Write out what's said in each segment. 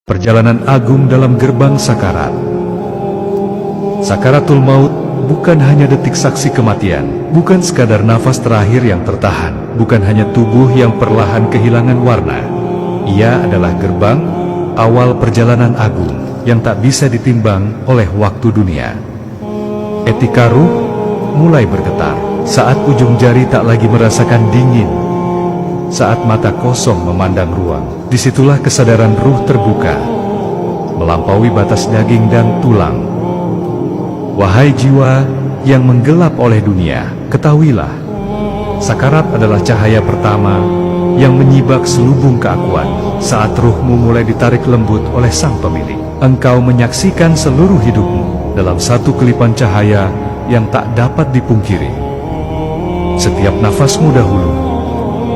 Perjalanan agung dalam gerbang sakarat. Sakaratul maut bukan hanya detik saksi kematian, bukan sekadar nafas terakhir yang tertahan, bukan hanya tubuh yang perlahan kehilangan warna. Ia adalah gerbang awal perjalanan agung yang tak bisa ditimbang oleh waktu dunia. Etika ruh mulai bergetar saat ujung jari tak lagi merasakan dingin. Saat mata kosong memandang ruang, disitulah kesadaran ruh terbuka, melampaui batas daging dan tulang. Wahai jiwa yang menggelap oleh dunia, ketahuilah, sakarat adalah cahaya pertama yang menyibak selubung keakuan. Saat ruhmu mulai ditarik lembut oleh sang pemilik, engkau menyaksikan seluruh hidupmu dalam satu kelipan cahaya yang tak dapat dipungkiri. Setiap nafasmu dahulu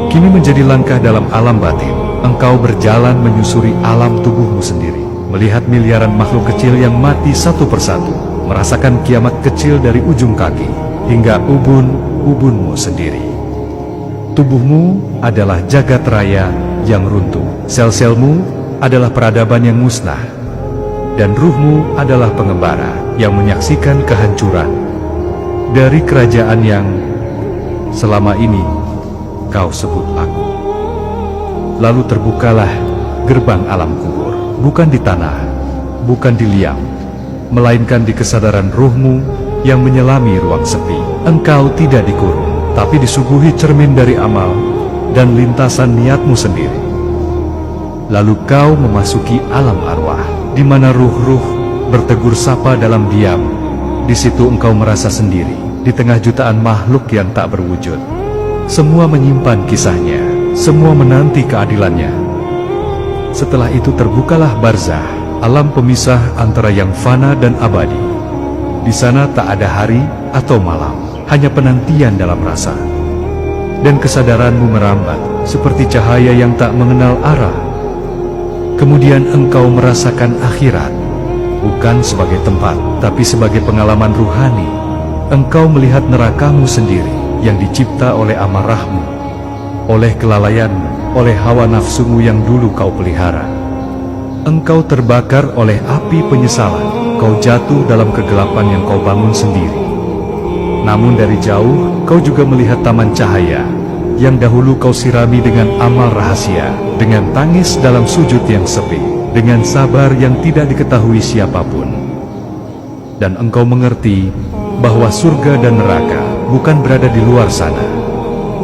kini menjadi langkah dalam alam batin. Engkau berjalan menyusuri alam tubuhmu sendiri, melihat miliaran makhluk kecil yang mati satu persatu, merasakan kiamat kecil dari ujung kaki hingga ubun-ubunmu sendiri. Tubuhmu adalah jagat raya yang runtuh, sel-selmu adalah peradaban yang musnah, dan ruhmu adalah pengembara yang menyaksikan kehancuran dari kerajaan yang selama ini kau sebut aku. Lalu terbukalah gerbang alam kubur, bukan di tanah, bukan di liang, melainkan di kesadaran ruhmu yang menyelami ruang sepi. Engkau tidak dikurung, tapi disuguhi cermin dari amal dan lintasan niatmu sendiri. Lalu kau memasuki alam arwah, di mana ruh-ruh bertegur sapa dalam diam. Di situ engkau merasa sendiri, di tengah jutaan makhluk yang tak berwujud. Semua menyimpan kisahnya, semua menanti keadilannya. Setelah itu terbukalah barzah, alam pemisah antara yang fana dan abadi. Di sana tak ada hari atau malam, hanya penantian dalam rasa. Dan kesadaranmu merambat seperti cahaya yang tak mengenal arah. Kemudian engkau merasakan akhirat, bukan sebagai tempat, tapi sebagai pengalaman ruhani. Engkau melihat nerakamu sendiri yang dicipta oleh amarahmu, oleh kelalaianmu, oleh hawa nafsumu yang dulu kau pelihara. Engkau terbakar oleh api penyesalan, kau jatuh dalam kegelapan yang kau bangun sendiri. Namun dari jauh, kau juga melihat taman cahaya yang dahulu kau sirami dengan amal rahasia, dengan tangis dalam sujud yang sepi, dengan sabar yang tidak diketahui siapapun. Dan engkau mengerti bahwa surga dan neraka bukan berada di luar sana,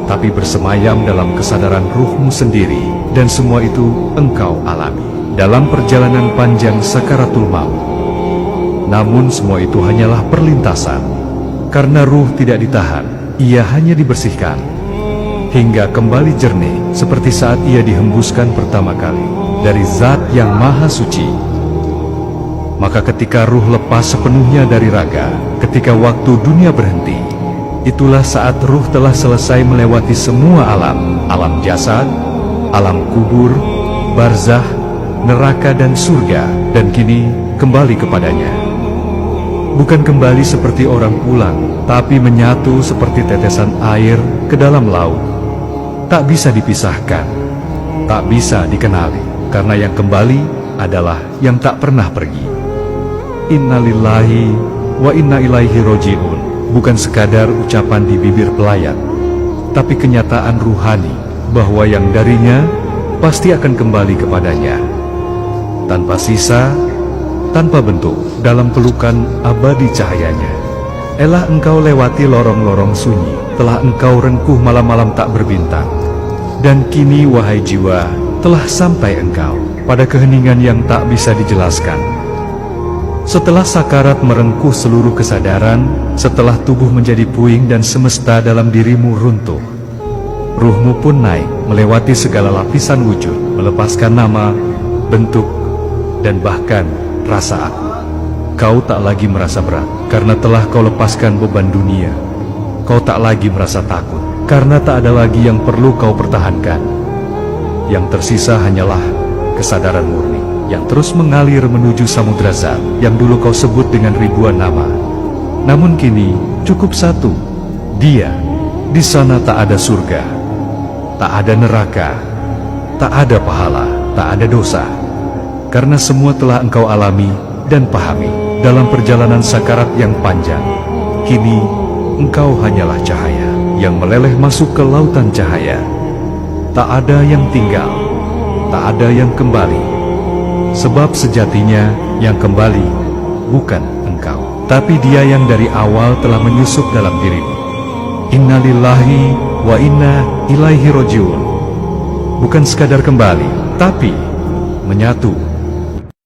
tapi bersemayam dalam kesadaran ruhmu sendiri, dan semua itu engkau alami dalam perjalanan panjang sakaratul maut. Namun semua itu hanyalah perlintasan, karena ruh tidak ditahan, ia hanya dibersihkan, hingga kembali jernih seperti saat ia dihembuskan pertama kali dari zat yang maha suci. Maka ketika ruh lepas sepenuhnya dari raga, ketika waktu dunia berhenti, itulah saat ruh telah selesai melewati semua alam, alam jasad, alam kubur, barzah, neraka dan surga, dan kini kembali kepadanya. Bukan kembali seperti orang pulang, tapi menyatu seperti tetesan air ke dalam laut. Tak bisa dipisahkan, tak bisa dikenali, karena yang kembali adalah yang tak pernah pergi. Innalillahi wa inna ilaihi roji'un bukan sekadar ucapan di bibir pelayat, tapi kenyataan ruhani bahwa yang darinya pasti akan kembali kepadanya, tanpa sisa, tanpa bentuk, dalam pelukan abadi cahayanya. Elah engkau lewati lorong-lorong sunyi, telah engkau rengkuh malam-malam tak berbintang, dan kini wahai jiwa, telah sampai engkau pada keheningan yang tak bisa dijelaskan. Setelah sakarat merengkuh seluruh kesadaran, setelah tubuh menjadi puing dan semesta dalam dirimu runtuh, ruhmu pun naik melewati segala lapisan wujud, melepaskan nama, bentuk, dan bahkan rasa aku. Kau tak lagi merasa berat, karena telah kau lepaskan beban dunia. Kau tak lagi merasa takut, karena tak ada lagi yang perlu kau pertahankan. Yang tersisa hanyalah kesadaran murni yang terus mengalir menuju samudra zat yang dulu kau sebut dengan ribuan nama. Namun kini cukup satu, dia. Di sana tak ada surga, tak ada neraka, tak ada pahala, tak ada dosa. karena semua telah engkau alami dan pahami dalam perjalanan sakarat yang panjang. Kini, engkau hanyalah cahaya yang meleleh masuk ke lautan cahaya. Tak ada yang tinggal, tak ada yang kembali. Sebab sejatinya yang kembali bukan engkau, tapi Dia yang dari awal telah menyusup dalam dirimu. Inna lillahi wa inna ilaihi rojiun. Bukan sekadar kembali, tapi menyatu